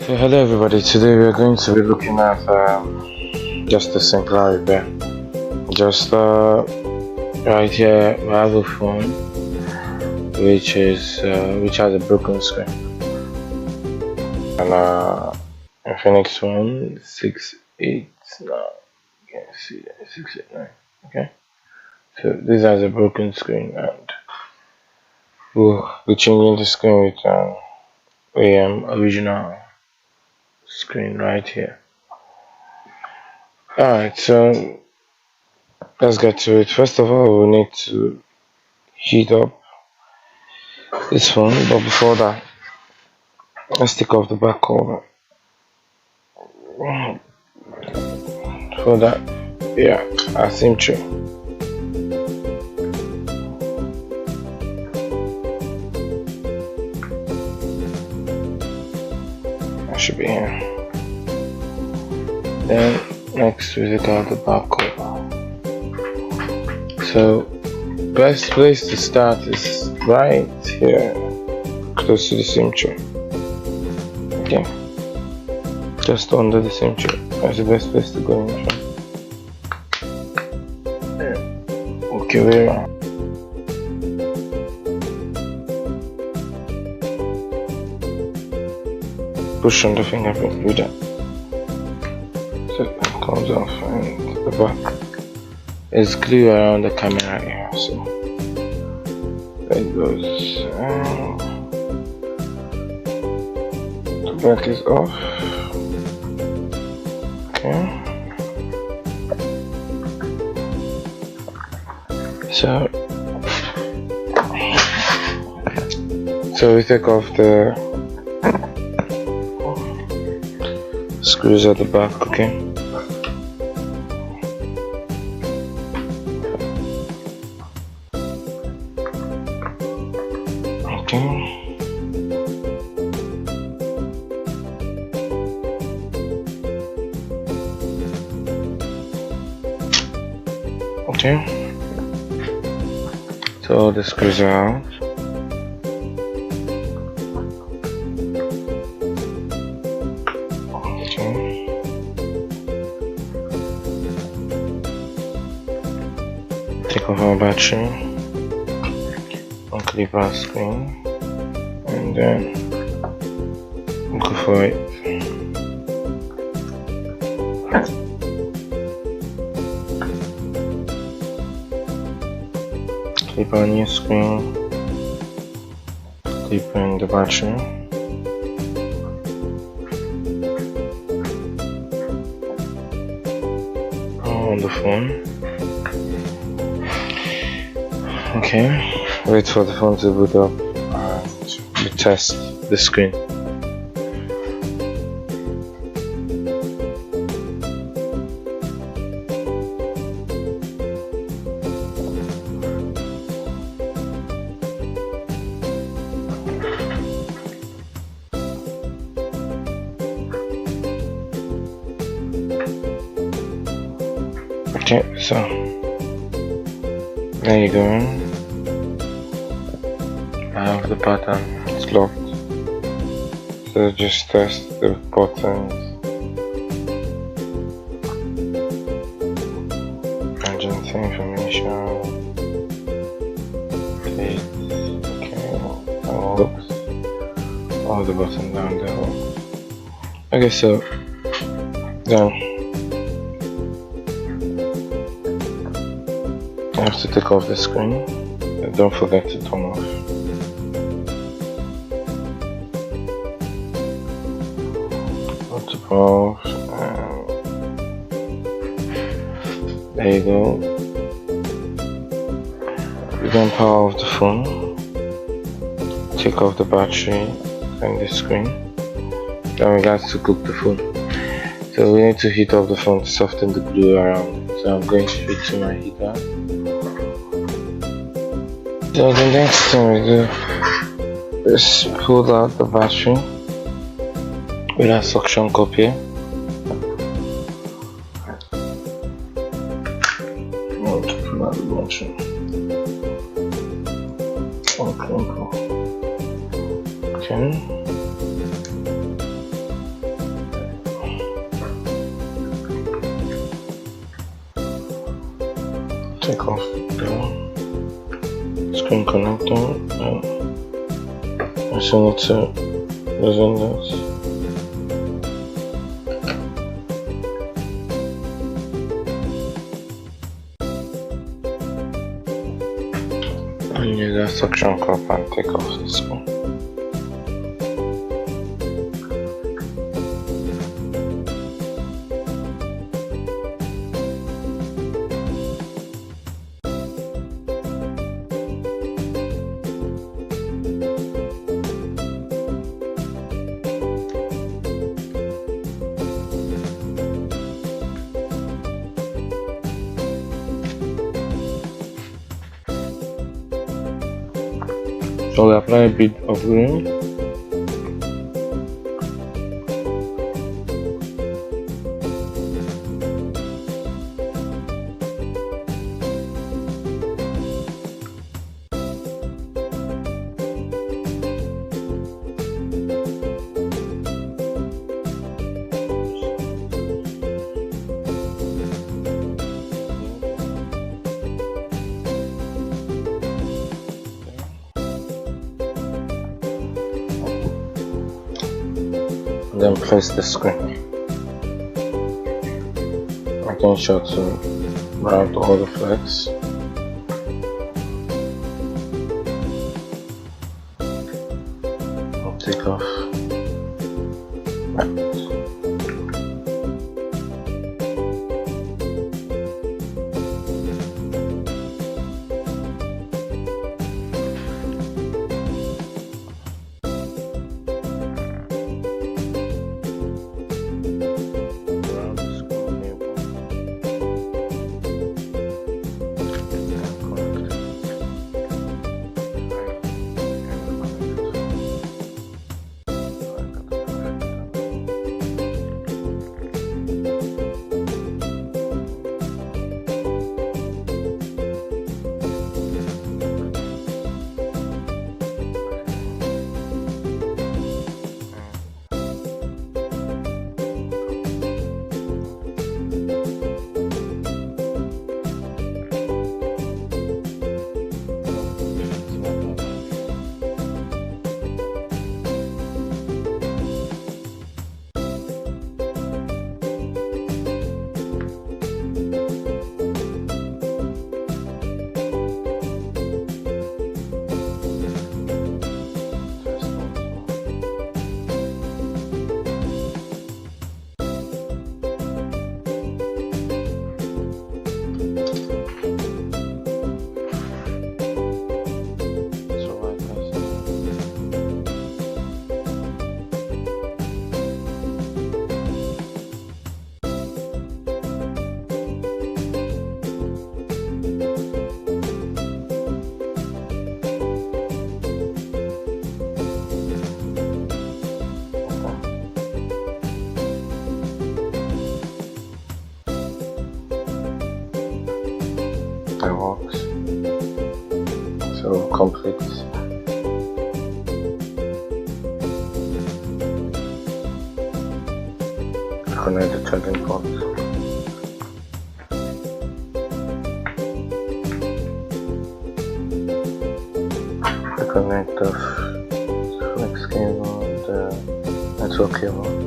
So hello everybody, today we are going to be looking at just a simple repair. Just right here we have a phone which has a broken screen, and Infinix Phone 689. You can see that 689. Okay, so this has a broken screen, and we'll be changing the screen with original screen right here. Alright, so let's get to it. First of all, we need to heat up this phone, but before that, let's take off the back cover. For that, yeah, our SIM tray. That should be here. Then next we take out the back cover. So best place to start is right here, close to the SIM tray. Okay, just under the SIM tray. That's the best place to go in from. Okay, way around. Push on the fingerprint with that. So it comes off, and the back is glue around the camera here. So there it goes. The back is off. Okay. So we take off the screws at the back. Okay. Okay, so all the screws are out. Okay, take off our battery, unclip our screen, and then go for it. Clip on your screen, clip in the battery, on the phone. Okay, wait for the phone to boot up and we test the screen. Okay, so there you go. I have the button, it's locked. So just test the buttons. Emergency information. Please. Okay, all the buttons down there. Okay, so done. I have to take off the screen, and don't forget to turn off. Auto power, there you go. You can power off the phone, take off the battery and the screen. Then we got to cook the phone. So we need to heat up the phone to soften the glue around it. So I'm going straight to my heater. So the next thing we do is pull out the battery with a suction cup here. Pull out the battery. Okay. take off the screen connector and I still need to loosen this. And use that suction cup and take off the screen. So we apply a bit of glue. Then place the screen. Making sure to route all the flex. I'll take off. That works. So complete. Connect the charging port. Connect the flex cable, the network cable.